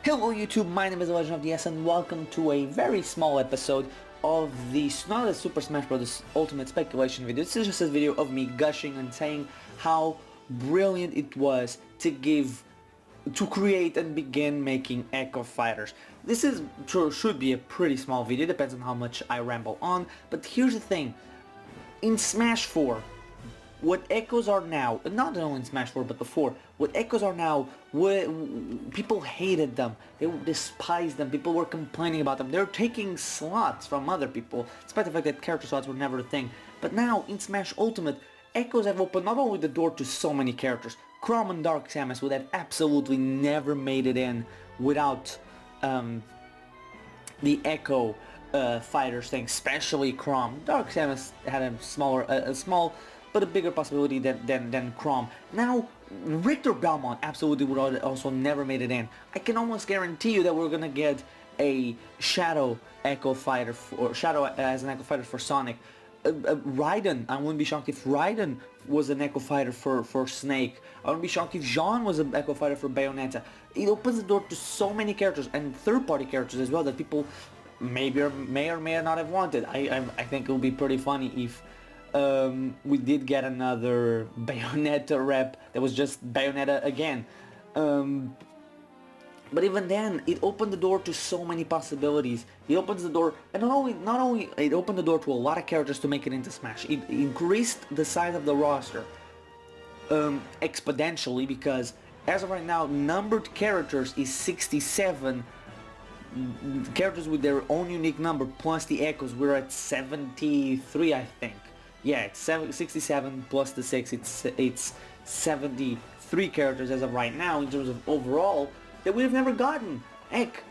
Hello YouTube, my name is The Legend of DS and welcome to a very small episode of the not a Super Smash Bros. Ultimate Speculation video. This is just a video of me gushing and saying how brilliant it was to create and begin making Echo Fighters. This should be a pretty small video, depends on how much I ramble on, but here's the thing. In Smash 4, what Echoes are now, not only in Smash 4 but before, what Echoes are now, people hated them, they despised them, people were complaining about them, they're taking slots from other people, despite the fact that character slots were never a thing. But now, in Smash Ultimate, Echoes have opened not only the door to so many characters, Chrom and Dark Samus would have absolutely never made it in without the Echo fighters thing, especially Chrom. Dark Samus had a small but a bigger possibility than Chrom. Now, Richter Belmont absolutely would also never made it in. I can almost guarantee you that we're gonna get a Shadow Echo Fighter, or Shadow as an Echo Fighter for Sonic. Raiden, I wouldn't be shocked if Raiden was an Echo Fighter for Snake. I wouldn't be shocked if Jean was an Echo Fighter for Bayonetta. It opens the door to so many characters, and third-party characters as well, that people may or may not have wanted. I think it would be pretty funny if we did get another Bayonetta rep that was just Bayonetta again. But even then, it opened the door to so many possibilities. It opens the door, and not only it opened the door to a lot of characters to make it into Smash. It increased the size of the roster exponentially, because as of right now, numbered characters is 67 characters with their own unique number, plus the Echoes. We're at 73, I think. Yeah, it's 67 plus the 6, it's 73 characters as of right now in terms of overall that we've never gotten. Heck,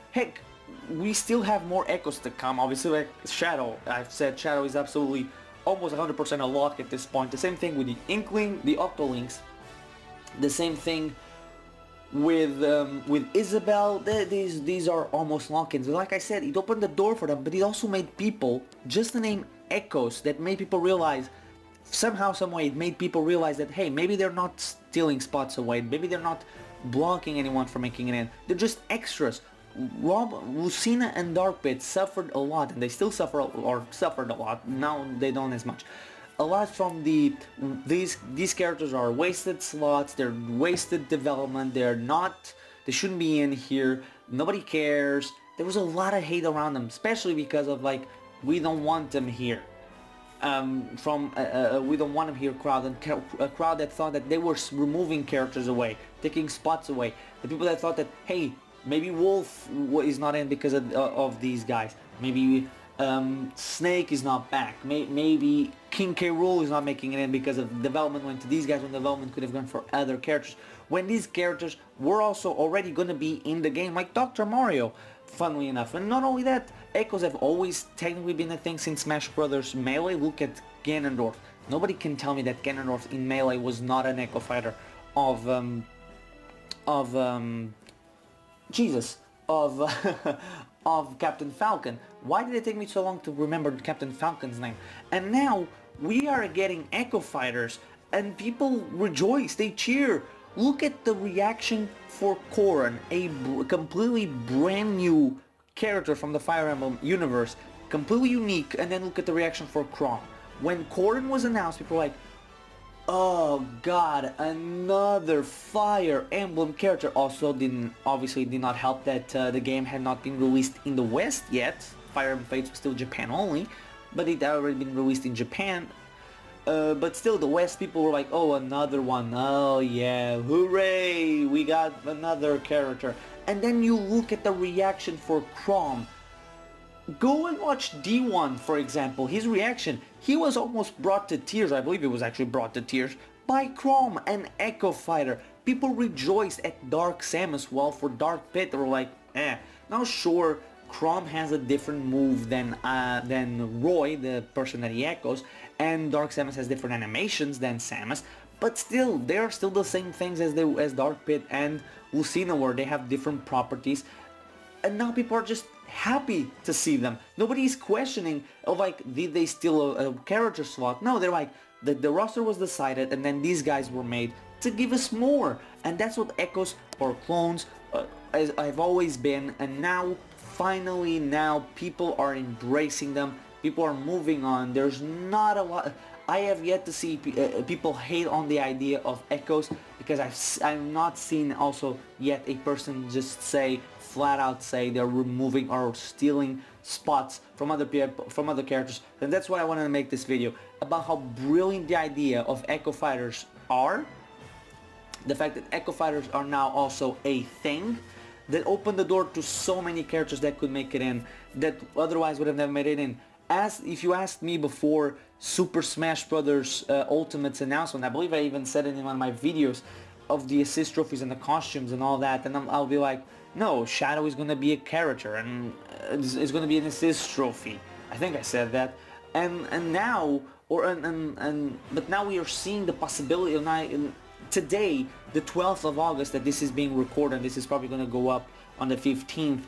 we still have more Echoes to come. Obviously, like Shadow, I've said Shadow is absolutely almost 100% a lock at this point. The same thing with the Inkling, the Octolinks. The same thing with Isabel. These are almost lock-ins. Like I said, it opened the door for them, but it also made people, just the name Echoes, that made people realize, somehow, someway, it made people realize that, hey, maybe they're not stealing spots away, maybe they're not blocking anyone from making it in, they're just extras. Lucina and Dark Pit suffered a lot, and they still suffer, or suffered a lot, now they don't as much. A lot from these characters are wasted slots, they're wasted development, they shouldn't be in here, nobody cares. There was a lot of hate around them, especially because of, like, we don't want them here. We don't want them here crowd, and a crowd that thought that they were removing characters away, taking spots away. The people that thought that, hey, maybe Wolf is not in because of these guys. Maybe Snake is not back. Maybe King K. Rool is not making it in because of development went to these guys when development could have gone for other characters. When these characters were also already going to be in the game, like Dr. Mario, funnily enough. And not only that, Echoes have always technically been a thing since Smash Bros. Melee. Look at Ganondorf. Nobody can tell me that Ganondorf in Melee was not an Echo Fighter of of Captain Falcon. Why did it take me so long to remember Captain Falcon's name? And now we are getting Echo Fighters, and people rejoice, they cheer. Look at the reaction for Corrin, a completely brand new character from the Fire Emblem universe, completely unique, and then look at the reaction for Chrom. When Corrin was announced, people were like, oh god, another Fire Emblem character. Also obviously did not help that the game had not been released in the West yet. Fire Emblem Fates was still Japan only, but it had already been released in Japan. But still, the West people were like, oh, another one, oh yeah, hooray, we got another character. And then you look at the reaction for Chrom. Go and watch D1, for example, his reaction. He was almost brought to tears, I believe he was actually brought to tears, by Chrom, an Echo Fighter. People rejoiced at Dark Samus, while for Dark Pit they were like, eh. Now sure, Chrom has a different move than Roy, the person that he echoes, and Dark Samus has different animations than Samus, but still, they are still the same things as Dark Pit and Lucina, where they have different properties, and now people are just happy to see them. Nobody's questioning, oh, like, did they steal a character slot? No, they're like, the roster was decided, and then these guys were made to give us more, and that's what Echoes or clones, as I've always been, and now finally now people are embracing them. People are moving on. There's not a lot. I have yet to see people hate on the idea of echoes, because I've not seen also yet a person just say, flat out say, they're removing or stealing spots from other people, from other characters. And that's why I wanted to make this video about how brilliant the idea of Echo Fighters are. The fact that Echo Fighters are now also a thing that opened the door to so many characters that could make it in, that otherwise would have never made it in. As if you asked me before Super Smash Bros. Ultimate's announcement, I believe I even said it in one of my videos, of the assist trophies and the costumes and all that, and I'll be like, no, Shadow is gonna be a character and it's gonna be an assist trophy. I think I said that, and now, but now we are seeing the possibility of today, the 12th of August, that this is being recorded. This is probably gonna go up on the 15th.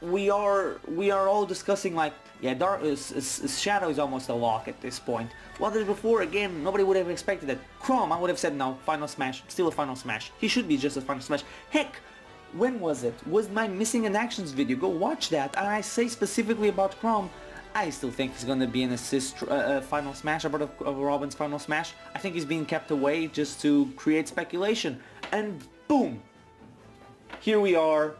We are all discussing like, yeah, Shadow is almost a lock at this point. Well, there's before, again, nobody would have expected that. Chrome, I would have said no, Final Smash, still a Final Smash. He should be just a Final Smash. Heck, when was it? Was my Missing in Actions video? Go watch that. And I say specifically about Chrome, I still think he's gonna be an assist Final Smash, a part of Robin's Final Smash. I think he's being kept away just to create speculation. And boom! Here we are.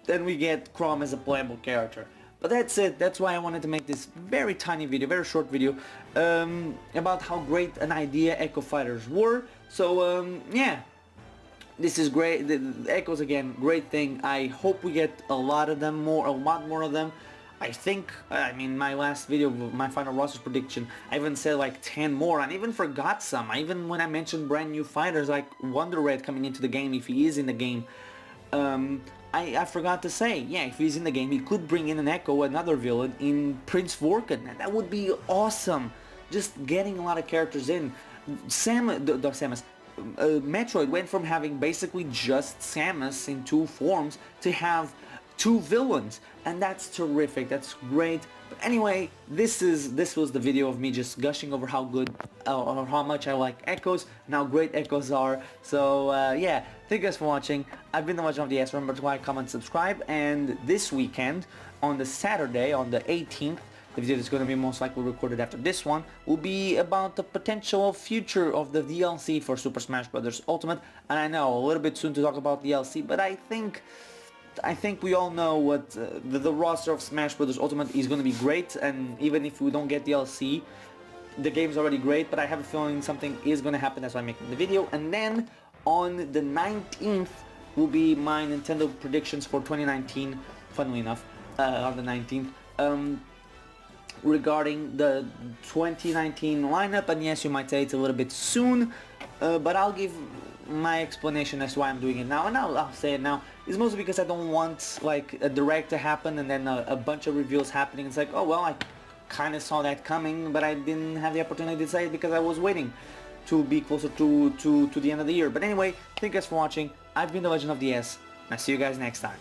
Then we get Chrome as a playable character. But that's it. That's why I wanted to make this very tiny video, very short video, about how great an idea Echo Fighters were. So yeah, this is great. The Echoes, again, great thing. I hope we get a lot of them, a lot more of them. I think, I mean, my last video, my final roster prediction, I even said like 10 more, and I even forgot some. Even when I mentioned brand new fighters like Wonder Red coming into the game, if he is in the game, I forgot to say, yeah, if he's in the game, he could bring in an Echo, another villain, in Prince Vorkon, and that would be awesome. Just getting a lot of characters in. Metroid went from having basically just Samus in 2 forms to have 2 villains, and that's terrific. That's great. But anyway, this was the video of me just gushing over how good or how much I like Echoes and how great Echoes are. So yeah, thank you guys for watching. I've been the Legend of the S. Remember to like, comment, subscribe, and this weekend on the Saturday, on the 18th, the video that's going to be most likely recorded after this one will be about the potential future of the DLC for Super Smash Bros. Ultimate. And I know, a little bit soon to talk about DLC, but I think we all know what the roster of Smash Bros. Ultimate is going to be great, and even if we don't get DLC, the game's already great, but I have a feeling something is going to happen. That's why I'm making the video. And then on the 19th will be my Nintendo predictions for 2019, funnily enough, on the 19th, regarding the 2019 lineup. And yes, you might say it's a little bit soon, but I'll give my explanation as to why I'm doing it now, and I'll say it now. It's mostly because I don't want like a direct to happen and then a bunch of reveals happening. It's like, oh well, I kind of saw that coming, but I didn't have the opportunity to say it because I was waiting to be closer to the end of the year. But anyway, thank you guys for watching. I've been the Legend of the S, and I'll see you guys next time.